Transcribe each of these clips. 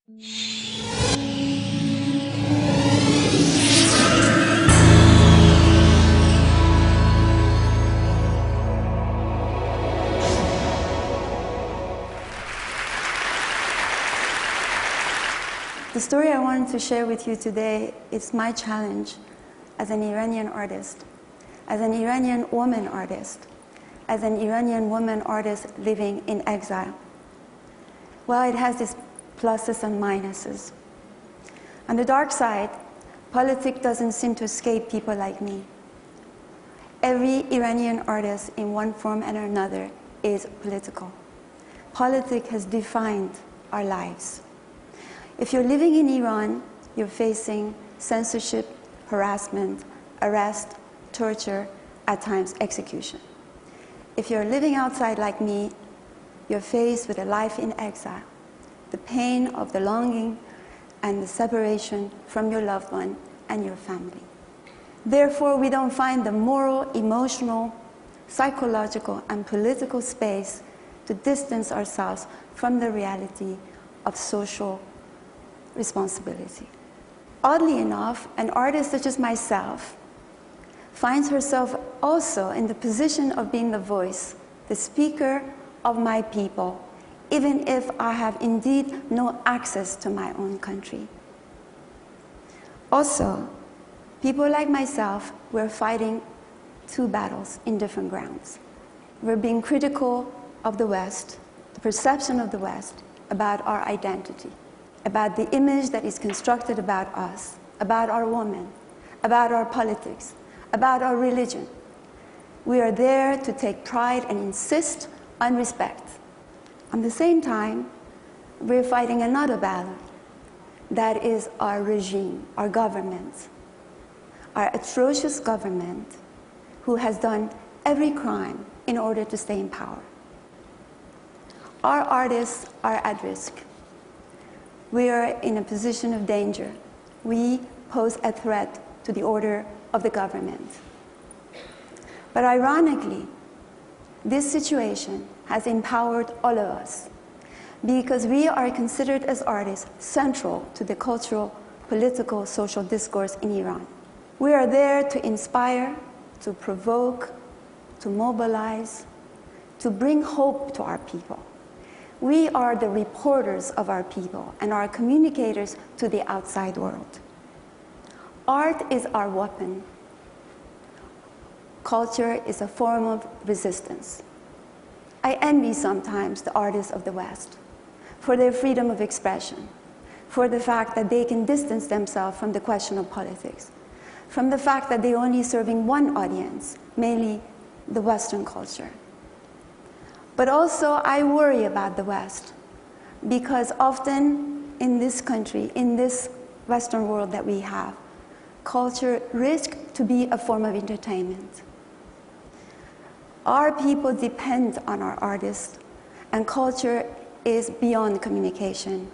The story I wanted to share with you today is my challenge as an Iranian artist, as an Iranian woman artist, as an Iranian woman artist living in exile. Well, it has its pluses and minuses. On the dark side, politics doesn't seem to escape people like me. Every Iranian artist in one form and another is political. Politics has defined our lives. If you're living in Iran, you're facing censorship, harassment, arrest, torture, at times execution. If you're living outside like me, you're faced with a life in exile, the pain of the longing and the separation from your loved one and your family. Therefore, we don't find the moral, emotional, psychological, and political space to distance ourselves from the reality of social responsibility. Oddly enough, an artist such as myself finds herself also in the position of being the voice, the speaker of my people, even if I have indeed no access to my own country. Also, people like myself, we're fighting two battles in different grounds. We're being critical of the West, the perception of the West about our identity, about the image that is constructed about us, about our women, about our politics, about our religion. We are there to take pride and insist on respect. At the same time, we're fighting another battle. That is our regime, our government, our atrocious government who has done every crime in order to stay in power. Our artists are at risk. We are in a position of danger. We pose a threat to the order of the government. But ironically, this situation has empowered all of us because we are considered as artists central to the cultural, political, social discourse in Iran. We are there to inspire, to provoke, to mobilize, to bring hope to our people. We are the reporters of our people and our communicators to the outside world. Art is our weapon. Culture is a form of resistance. I envy sometimes the artists of the West for their freedom of expression, for the fact that they can distance themselves from the question of politics, from the fact that they're only serving one audience, mainly the Western culture. But also, I worry about the West because often in this country, in this Western world that we have, culture risks to be a form of entertainment. Our people depend on our artists, and culture is beyond communication.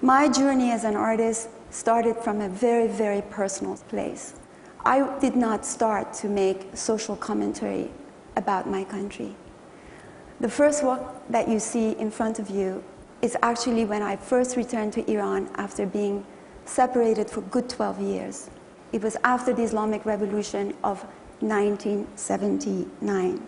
My journey as an artist started from a very, very personal place. I did not start to make social commentary about my country. The first work that you see in front of you is actually when I first returned to Iran after being separated for good 12 years. It was after the Islamic Revolution of 1979.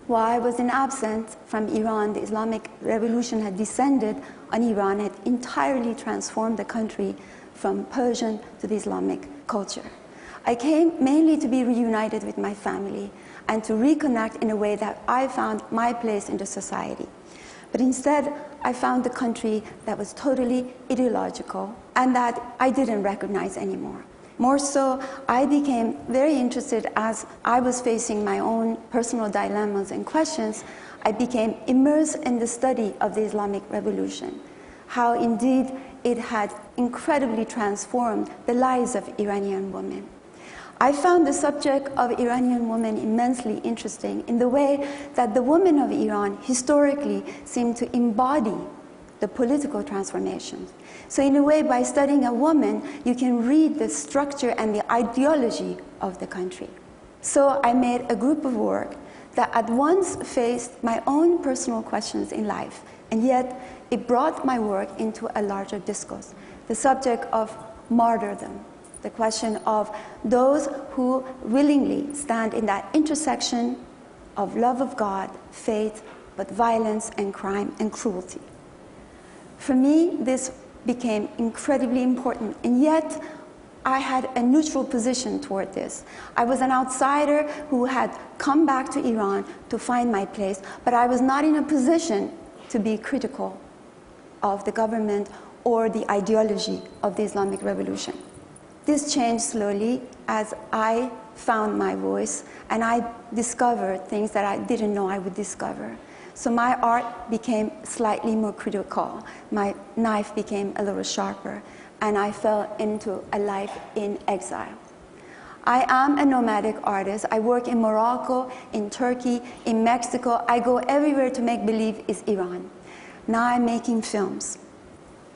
While I was absent from Iran, the Islamic Revolution had descended on Iran, had entirely transformed the country from Persian to the Islamic culture. I came mainly to be reunited with my family and to reconnect in a way that I found my place in the society. But instead, I found a country that was totally ideological and that I didn't recognize anymore. More so, I became very interested as I was facing my own personal dilemmas and questions. I became immersed in the study of the Islamic Revolution, how indeed it had incredibly transformed the lives of Iranian women. I found the subject of Iranian women immensely interesting in the way that the women of Iran historically seem to embody the political transformations. So in a way, by studying a woman, you can read the structure and the ideology of the country. So I made a group of work that at once faced my own personal questions in life, And yet, it brought my work into a larger discourse, the subject of martyrdom, the question of those who willingly stand in that intersection of love of God, faith, but violence and crime and cruelty. For me, this became incredibly important, and yet I had a neutral position toward this. I was an outsider who had come back to Iran to find my place, but I was not in a position to be critical of the government or the ideology of the Islamic Revolution. This changed slowly as I found my voice and I discovered things that I didn't know I would discover. So my art became slightly more critical. My knife became a little sharper, and I fell into a life in exile. I am a nomadic artist. I work in Morocco, in Turkey, in Mexico. I go everywhere to make believe it's Iran. Now I'm making films.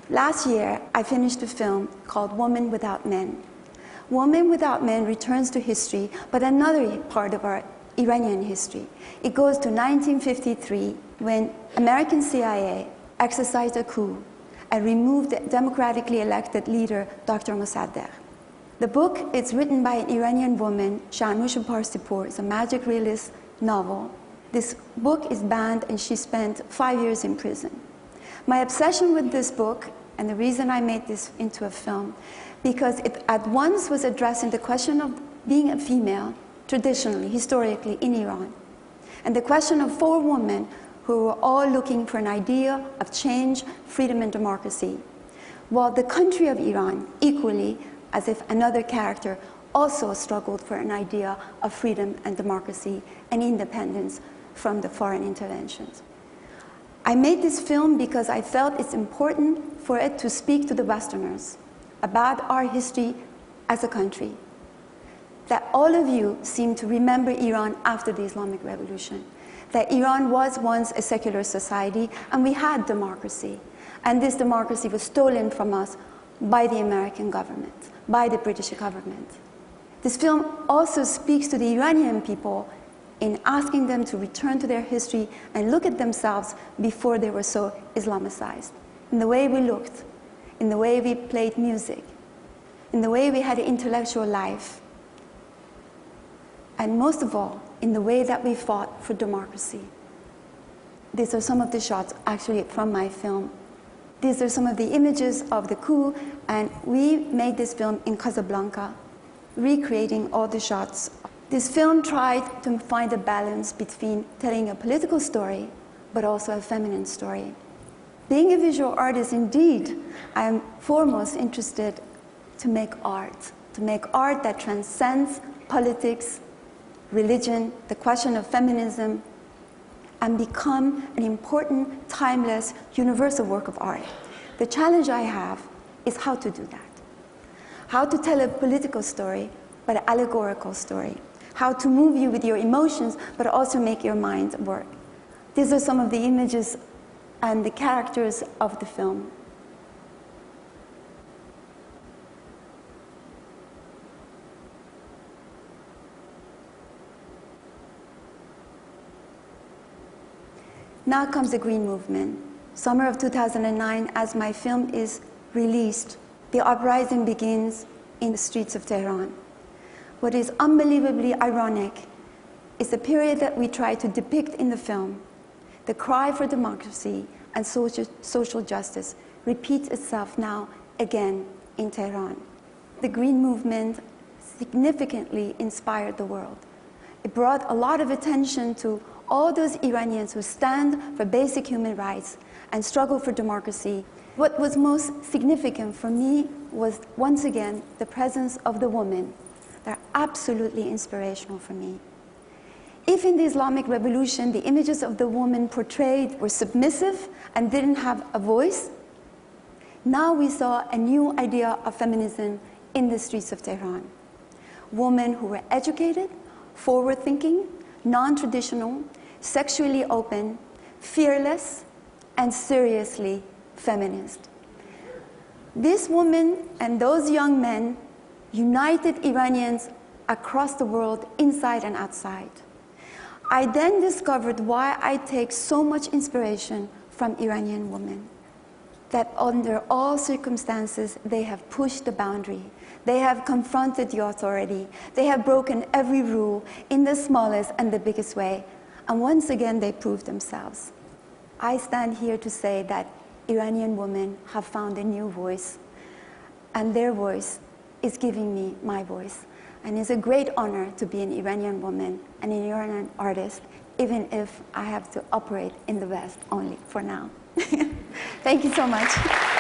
Last year, I finished a film called Woman Without Men. Woman Without Men returns to history, but another part of our Iranian history. It goes to 1953, when American CIA exercised a coup and removed the democratically elected leader, Dr. Mossadegh. The book is written by an Iranian woman, Shahnoush Parsipour. It's a magic realist novel. This book is banned, and she spent 5 years in prison. My obsession with this book, and the reason I made this into a film, because it at once was addressing the question of being a female, traditionally, historically, in Iran, and the question of 4 women who were all looking for an idea of change, freedom, and democracy, while the country of Iran, equally, as if another character, also struggled for an idea of freedom and democracy and independence from the foreign interventions. I made this film because I felt it's important for it to speak to the Westerners about our history as a country, that all of you seem to remember Iran after the Islamic Revolution, that Iran was once a secular society and we had democracy, and this democracy was stolen from us by the American government, by the British government. This film also speaks to the Iranian people in asking them to return to their history and look at themselves before they were so Islamicized, in the way we looked, in the way we played music, in the way we had an intellectual life, and most of all, in the way that we fought for democracy. These are some of the shots actually from my film. These are some of the images of the coup, and we made this film in Casablanca, recreating all the shots. This film tried to find a balance between telling a political story, but also a feminine story. Being a visual artist, indeed, I am foremost interested to make art that transcends politics, religion, the question of feminism, and become an important, timeless, universal work of art. The challenge I have is how to do that. How to tell a political story, but an allegorical story. How to move you with your emotions, but also make your mind work. These are some of the images and the characters of the film. Now comes the Green Movement. Summer of 2009, as my film is released, the uprising begins in the streets of Tehran. What is unbelievably ironic is the period that we try to depict in the film. The cry for democracy and social justice repeats itself now again in Tehran. The Green Movement significantly inspired the world. It brought a lot of attention to all those Iranians who stand for basic human rights and struggle for democracy. What was most significant for me was, once again, the presence of the woman. They're absolutely inspirational for me. If in the Islamic Revolution the images of the woman portrayed were submissive and didn't have a voice, now we saw a new idea of feminism in the streets of Tehran. Women who were educated, forward-thinking, non-traditional, sexually open, fearless, and seriously feminist. This woman and those young men united Iranians across the world, inside and outside. I then discovered why I take so much inspiration from Iranian women, that under all circumstances, they have pushed the boundary. They have confronted the authority. They have broken every rule in the smallest and the biggest way. And once again, they proved themselves. I stand here to say that Iranian women have found a new voice, and their voice is giving me my voice. And it's a great honor to be an Iranian woman and an Iranian artist, even if I have to operate in the West only for now. Thank you so much.